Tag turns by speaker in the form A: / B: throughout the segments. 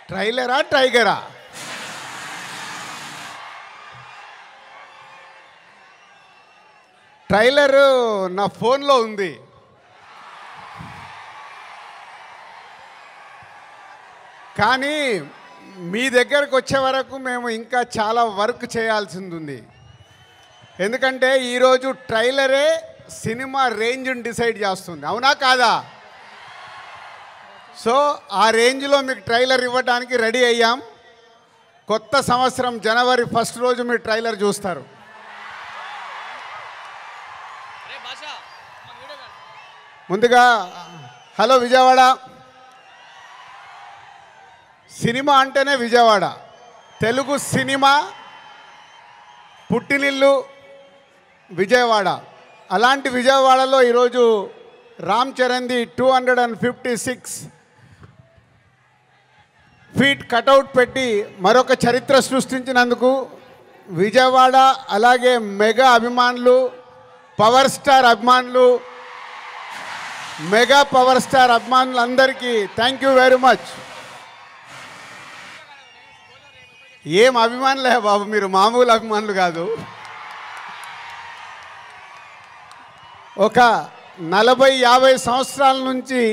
A: ట్రైలరా టైగరా? Trailer నా ఫోన్లో ఉంది. కానీ మీ దగ్గరకు వచ్చే వరకు మేము ఇంకా చాలా వర్క్ చేయాల్సింది ఉంది. ఎందుకంటే ఈరోజు ట్రైలరే సినిమా రేంజ్ని డిసైడ్ చేస్తుంది, అవునా కాదా? సో ఆ రేంజ్లో మీకు ట్రైలర్ ఇవ్వడానికి రెడీ అయ్యాం. కొత్త సంవత్సరం జనవరి 1 రోజు మీరు ట్రైలర్ చూస్తారు. ముందుగా హలో విజయవాడ. సినిమా అంటేనే విజయవాడ. తెలుగు సినిమా పుట్టినిల్లు విజయవాడ. అలాంటి విజయవాడలో ఈరోజు రామ్ చరణ్ది 256 ఫీట్ కటౌట్ పెట్టి మరొక చరిత్ర సృష్టించినందుకు విజయవాడ అలాగే మెగా అభిమానులు, పవర్ స్టార్ అభిమానులు, మెగా పవర్ స్టార్ అభిమానులందరికీ థ్యాంక్ యూ వెరీ మచ్. ఏం అభిమానులే బాబు, మీరు మామూలు అభిమానులు కాదు. ఒక 40-50 సంవత్సరాల నుంచి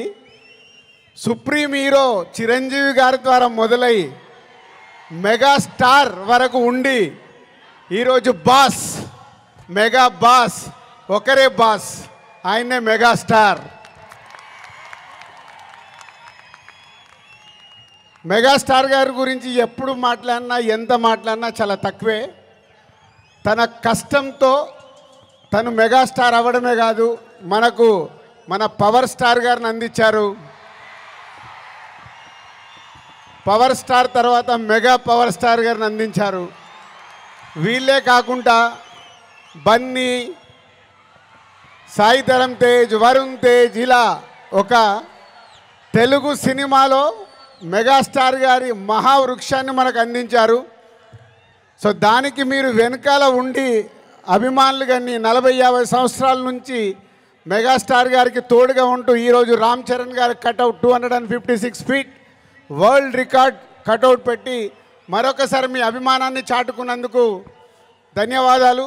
A: సుప్రీం హీరో చిరంజీవి గారి ద్వారా మొదలై మెగాస్టార్ వరకు ఉండి ఈరోజు బాస్, మెగా బాస్, ఒకరే బాస్, ఆయనే మెగాస్టార్. మెగాస్టార్ గారి గురించి ఎప్పుడు మాట్లాడినా ఎంత మాట్లాడినా చాలా తక్కువే. తన కష్టంతో తను మెగాస్టార్ అవ్వడమే కాదు, మనకు మన పవర్ స్టార్ గారిని అందించారు. పవర్ స్టార్ తర్వాత మెగా పవర్ స్టార్ గారిని అందించారు. వీళ్ళే కాకుండా బన్నీ, సాయి ధరమ్ తేజ్, వరుణ్ తేజ్, ఇలా ఒక తెలుగు సినిమాలో మెగాస్టార్ గారి మహావృక్షాన్ని మనకు అందించారు. సో దానికి మీరు వెనకాల ఉండి అభిమానులు కానీ 40-50 సంవత్సరాల నుంచి మెగాస్టార్ గారికి తోడుగా ఉంటూ ఈరోజు రామ్ చరణ్ గారి cutout 256 feet world record cutout పెట్టి మరొకసారి మీ అభిమానాన్ని చాటుకున్నందుకు ధన్యవాదాలు.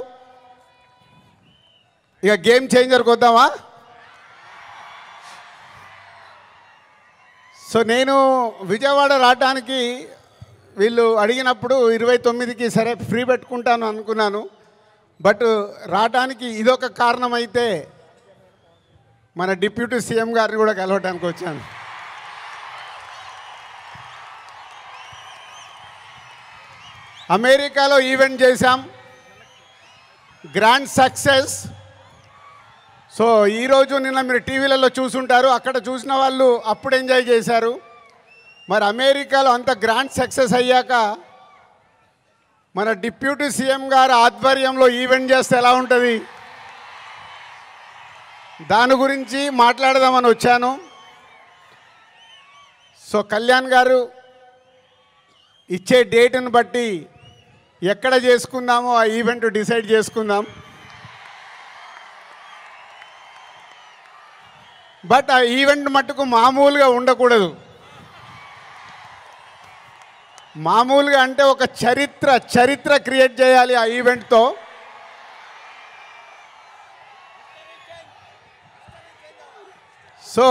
A: ఇక గేమ్ చేంజర్కి వద్దామా? సో నేను విజయవాడ రావడానికి వీళ్ళు అడిగినప్పుడు 29కి సరే ఫ్రీ పెట్టుకుంటాను అనుకున్నాను. బట్ రావడానికి ఇదొక కారణం అయితే మన డిప్యూటీ సీఎం గారిని కూడా కలవడానికి వచ్చాను. అమెరికాలో ఈవెంట్ చేశాం, గ్రాండ్ సక్సెస్. సో ఈరోజు నిన్న మీరు టీవీలలో చూసుంటారు, అక్కడ చూసిన వాళ్ళు అప్పుడు ఎంజాయ్ చేశారు. మరి అమెరికాలో అంత గ్రాండ్ సక్సెస్ అయ్యాక మన డిప్యూటీ సీఎం గారు ఆధ్వర్యంలో ఈవెంట్ చేస్తే ఎలా ఉంటుంది, దాని గురించి మాట్లాడదామని వచ్చాను. సో కళ్యాణ్ గారు ఇచ్చే డేట్ని బట్టి ఎక్కడ చేసుకుందామో ఆ ఈవెంట్ డిసైడ్ చేసుకుందాం. బట్ ఆ ఈవెంట్ మట్టుకు మామూలుగా ఉండకూడదు. మామూలుగా అంటే ఒక చరిత్ర క్రియేట్ చేయాలి ఆ ఈవెంట్తో. సో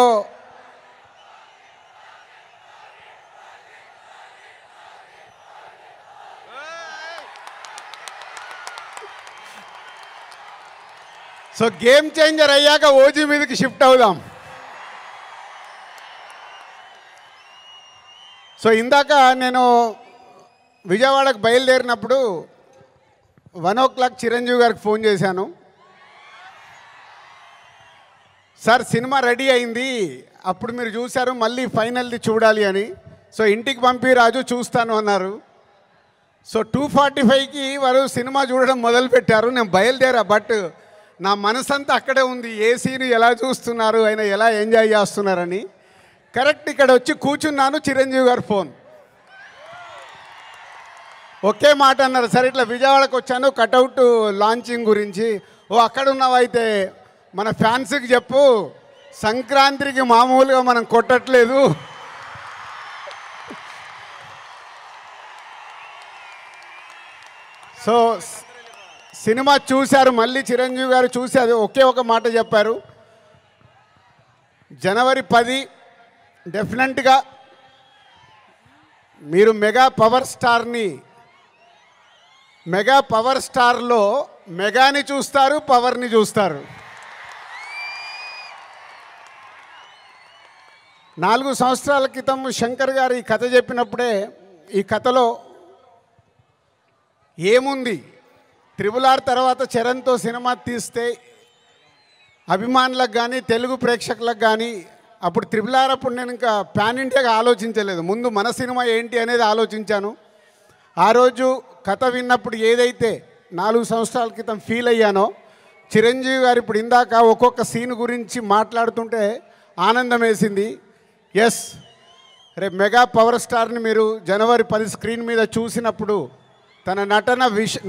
A: గేమ్ చేంజర్ అయ్యాక ఓజీ మీదకి షిఫ్ట్ అవుదాం. సో ఇందాక నేను విజయవాడకు బయలుదేరినప్పుడు 1 o'clock చిరంజీవి గారికి ఫోన్ చేశాను. సార్ సినిమా రెడీ అయింది, అప్పుడు మీరు చూశారు, మళ్ళీ ఫైనల్ది చూడాలి అని. సో ఇంటికి పంపి రాజు చూస్తాను అన్నారు. సో 2:45కి వారు సినిమా చూడడం మొదలుపెట్టారు. నేను బయలుదేరా, బట్ నా మనసంతా అక్కడే ఉంది, ఏ సీన్ ఎలా చూస్తున్నారు, ఆయన ఎలా ఎంజాయ్ చేస్తున్నారని. కరెక్ట్ ఇక్కడ వచ్చి కూర్చున్నాను, చిరంజీవి గారు ఫోన్. ఒకే మాట అన్నారు, సరే ఇట్లా విజయవాడకు వచ్చాను కటౌట్ లాంచింగ్ గురించి. ఓ అక్కడ ఉన్నావైతే మన ఫ్యాన్స్కి చెప్పు, సంక్రాంతికి మామూలుగా మనం కొట్టట్లేదు, సో సినిమా చూశారు, మళ్ళీ చిరంజీవి గారు చూసి అది ఒకే ఒక మాట చెప్పారు, జనవరి 10 డెఫినెట్గా మీరు మెగా పవర్ స్టార్లో మెగాని చూస్తారు, పవర్ని చూస్తారు. 4 సంవత్సరాల క్రితం శంకర్ గారు ఈ కథ చెప్పినప్పుడే ఈ కథలో ఏముంది, RRR తర్వాత చరణ్తో సినిమా తీస్తే అభిమానులకు కానీ తెలుగు ప్రేక్షకులకు కానీ, అప్పుడు RRR అప్పుడు నేను ఇంకా పాన్ ఇండియాగా ఆలోచించలేదు, ముందు మన సినిమా ఏంటి అనేది ఆలోచించాను. ఆ రోజు కథ విన్నప్పుడు ఏదైతే 4 సంవత్సరాల క్రితం ఫీల్ అయ్యానో, చిరంజీవి గారు ఇప్పుడు ఇందాక ఒక్కొక్క సీన్ గురించి మాట్లాడుతుంటే ఆనందం వేసింది. ఎస్, రేపు మెగా పవర్ స్టార్ని మీరు జనవరి 10 స్క్రీన్ మీద చూసినప్పుడు తన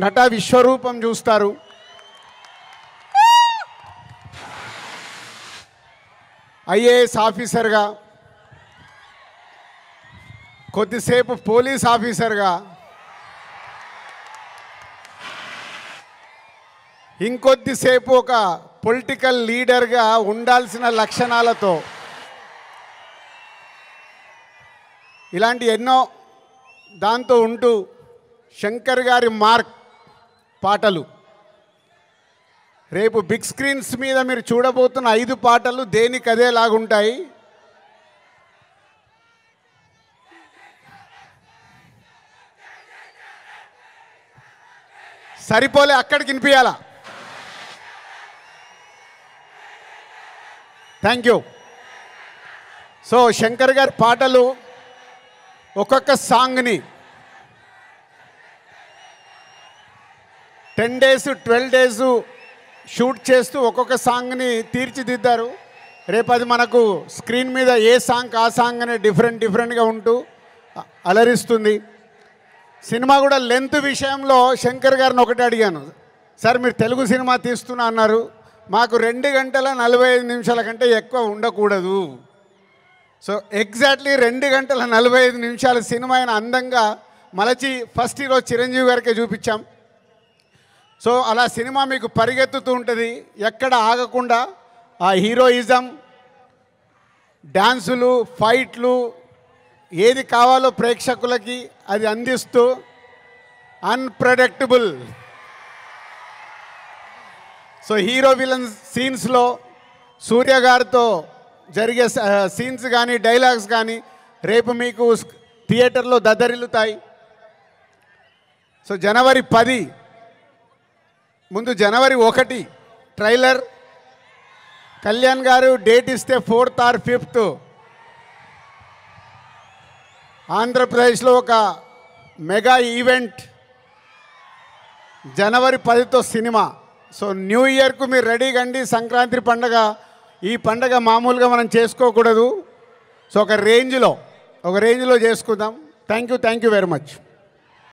A: నట విశ్వరూపం చూస్తారు. ఐఏఎస్ ఆఫీసర్గా, కొద్దిసేపు పోలీస్ ఆఫీసర్గా, ఇంకొద్దిసేపు ఒక పొలిటికల్ లీడర్గా ఉండాల్సిన లక్షణాలతో, ఇలాంటి ఎన్నో దాంతో ఉంటూ శంకర్ గారి మార్క్ పాటలు, రేపు బిగ్ స్క్రీన్స్ మీద మీరు చూడబోతున్న 5 పాటలు దేనికి అదేలాగుంటాయి. సరిపోలే, అక్కడికి వినిపించాలా. Thank you. సో శంకర్ గారి పాటలు ఒక్కొక్క సాంగ్ని 10 days 12 days షూట్ చేస్తూ ఒక్కొక్క సాంగ్ని తీర్చిదిద్దారు. రేపు అది మనకు స్క్రీన్ మీద ఏ సాంగ్ ఆ సాంగ్ అనే డిఫరెంట్గా ఉంటూ అలరిస్తుంది. సినిమా కూడా లెంత్ విషయంలో శంకర్ గారిని ఒకటి అడిగాను, సార్ మీరు తెలుగు సినిమా తీస్తున్నా అన్నారు, మాకు 2 గంటల 45 నిమిషాల కంటే ఎక్కువ ఉండకూడదు. సో ఎగ్జాక్ట్లీ 2 గంటల 45 నిమిషాల సినిమా అయిన అందంగా మలచి ఫస్ట్ ఈరోజు చిరంజీవి గారికే చూపించాం. సో అలా సినిమా మీకు పరిగెత్తుతూ ఉంటుంది, ఎక్కడ ఆగకుండా ఆ హీరోయిజం, డ్యాన్సులు, ఫైట్లు, ఏది కావాలో ప్రేక్షకులకి అది అందిస్తూ అన్ప్రెడిక్టబుల్. సో హీరో విలన్ సీన్స్లో సూర్య గారితో జరిగే సీన్స్ కానీ డైలాగ్స్ కానీ రేపు మీకు థియేటర్లో దద్దరిల్లుతాయి. సో జనవరి 10 ముందు జనవరి 1 ట్రైలర్, కళ్యాణ్ గారు డేట్ ఇస్తే 4th or 5th ఆంధ్రప్రదేశ్లో ఒక మెగా ఈవెంట్, జనవరి 10తో సినిమా. సో న్యూ ఇయర్కు మీరు రెడీగా అండి. సంక్రాంతి పండగ, ఈ పండగ మామూలుగా మనం చేసుకోకూడదు. సో ఒక రేంజ్లో చేసుకుందాం. Thank you very much.